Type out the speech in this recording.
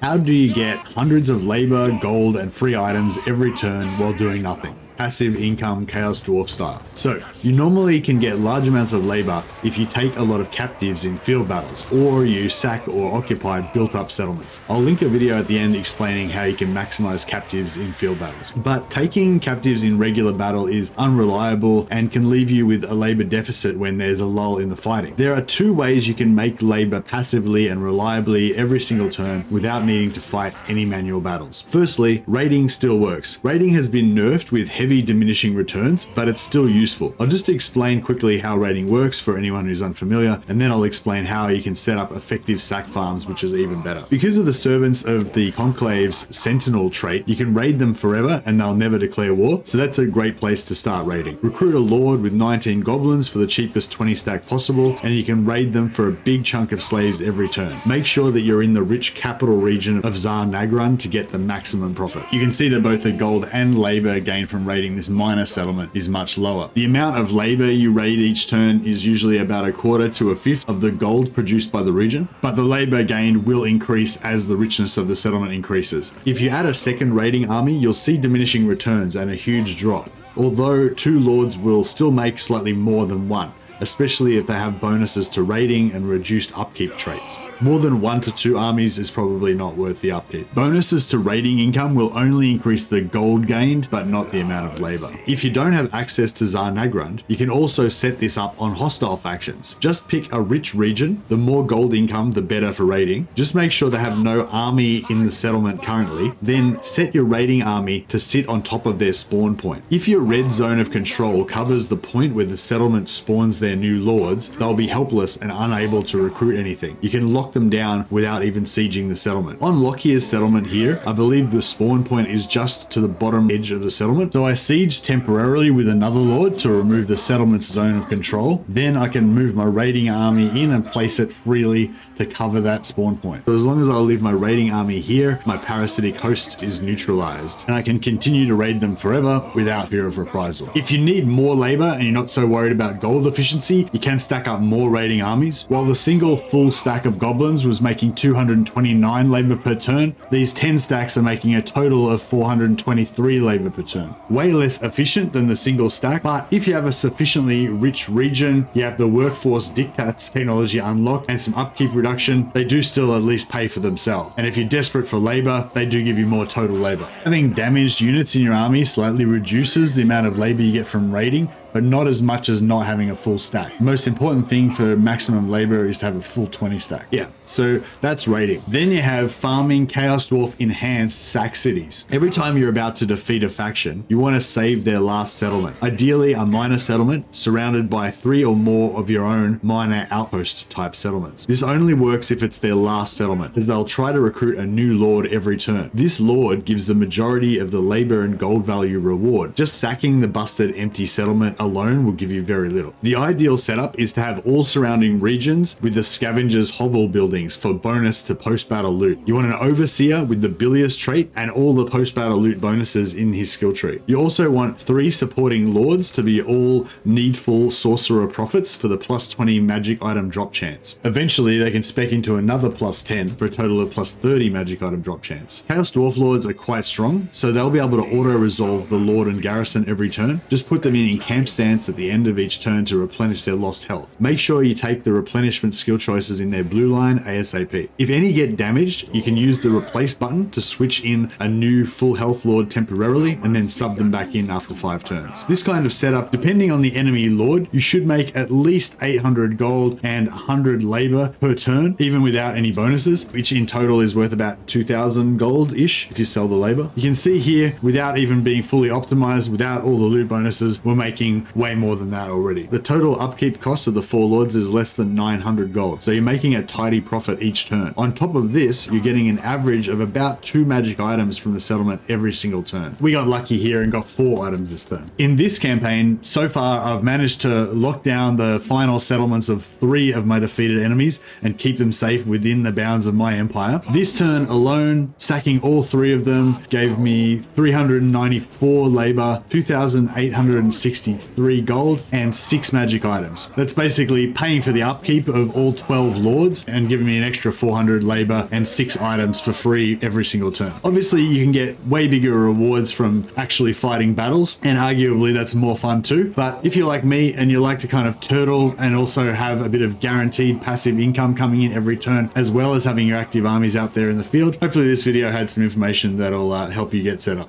How do you get hundreds of labor, gold, and free items every turn while doing nothing? Passive income Chaos Dwarf style. So you normally can get large amounts of labor if you take a lot of captives in field battles, or you sack or occupy built up settlements. I'll link a video at the end explaining how you can maximize captives in field battles. But taking captives in regular battle is unreliable and can leave you with a labor deficit when there's a lull in the fighting. There are two ways you can make labor passively and reliably every single turn without needing to fight any manual battles. Firstly, raiding still works. Raiding has been nerfed with heavy diminishing returns, but it's still useful. I'll just explain quickly how raiding works for anyone who's unfamiliar, and then I'll explain how you can set up effective sack farms, which is even better. Because of the servants of the Conclave's Sentinel trait, you can raid them forever and they'll never declare war, so that's a great place to start raiding. Recruit a lord with 19 goblins for the cheapest 20 stack possible, and you can raid them for a big chunk of slaves every turn. Make sure that you're in the rich capital region of Zar Nagran to get the maximum profit. You can see that both the gold and labor gained from raiding this minor settlement is much lower. The amount of labor you raid each turn is usually about a quarter to a fifth of the gold produced by the region, but the labor gained will increase as the richness of the settlement increases. If you add a second raiding army, you'll see diminishing returns and a huge drop, although two lords will still make slightly more than one, especially if they have bonuses to raiding and reduced upkeep traits. More than 1 to 2 armies is probably not worth the upkeep. Bonuses to raiding income will only increase the gold gained, but not the amount of labor. If you don't have access to Zar Nagrand, you can also set this up on hostile factions. Just pick a rich region. The more gold income, the better for raiding. Just make sure they have no army in the settlement currently. Then set your raiding army to sit on top of their spawn point. If your red zone of control covers the point where the settlement spawns their new lords, they'll be helpless and unable to recruit anything. You can lock them down without even sieging the settlement. On Lockyer's settlement here, I believe the spawn point is just to the bottom edge of the settlement, so I siege temporarily with another lord to remove the settlement's zone of control. Then I can move my raiding army in and place it freely to cover that spawn point. So as long as I leave my raiding army here, my parasitic host is neutralized, and I can continue to raid them forever without fear of reprisal. If you need more labor and you're not so worried about gold efficiency, you can stack up more raiding armies. While the single full stack of goblins was making 229 labor per turn, these 10 stacks are making a total of 423 labor per turn. Way less efficient than the single stack, but if you have a sufficiently rich region, you have the workforce diktats technology unlocked and some upkeep reduction, they do still at least pay for themselves. And if you're desperate for labor, they do give you more total labor. Having damaged units in your army slightly reduces the amount of labor you get from raiding, but not as much as not having a full stack. The most important thing for maximum labor is to have a full 20 stack. Yeah, so that's raiding. Then you have farming Chaos Dwarf enhanced sack cities. Every time you're about to defeat a faction, you want to save their last settlement. Ideally a minor settlement surrounded by 3 or more of your own minor outpost type settlements. This only works if it's their last settlement, as they'll try to recruit a new lord every turn. This lord gives the majority of the labor and gold value reward. Just sacking the busted empty settlement alone will give you very little. The ideal setup is to have all surrounding regions with the scavengers hovel buildings for bonus to post-battle loot. You want an overseer with the bilious trait and all the post-battle loot bonuses in his skill tree. You also want 3 supporting lords to be all needful sorcerer prophets for the plus 20 magic item drop chance. Eventually they can spec into another plus 10 for a total of plus 30 magic item drop chance. Chaos Dwarf lords are quite strong, so they'll be able to auto resolve the lord and garrison every turn. Just put them in camp stance at the end of each turn to replenish their lost health. Make sure you take the replenishment skill choices in their blue line ASAP. If any get damaged, you can use the replace button to switch in a new full health lord temporarily and then sub them back in after 5 turns. This kind of setup, depending on the enemy lord, you should make at least 800 gold and 100 labor per turn, even without any bonuses, which in total is worth about 2,000 gold-ish if you sell the labor. You can see here, without even being fully optimized, without all the loot bonuses, we're making way more than that already. The total upkeep cost of the 4 lords is less than 900 gold, so you're making a tidy profit each turn. On top of this, you're getting an average of about 2 magic items from the settlement every single turn. We got lucky here and got 4 items this turn. In this campaign, so far I've managed to lock down the final settlements of 3 of my defeated enemies and keep them safe within the bounds of my empire. This turn alone, sacking all 3 of them gave me 394 labor, 2,863 3 gold and 6 magic items. That's basically paying for the upkeep of all 12 lords and giving me an extra 400 labor and 6 items for free every single turn. Obviously, you can get way bigger rewards from actually fighting battles, and arguably that's more fun too. But if you're like me and you like to kind of turtle and also have a bit of guaranteed passive income coming in every turn, as well as having your active armies out there in the field, hopefully this video had some information that'll help you get set up.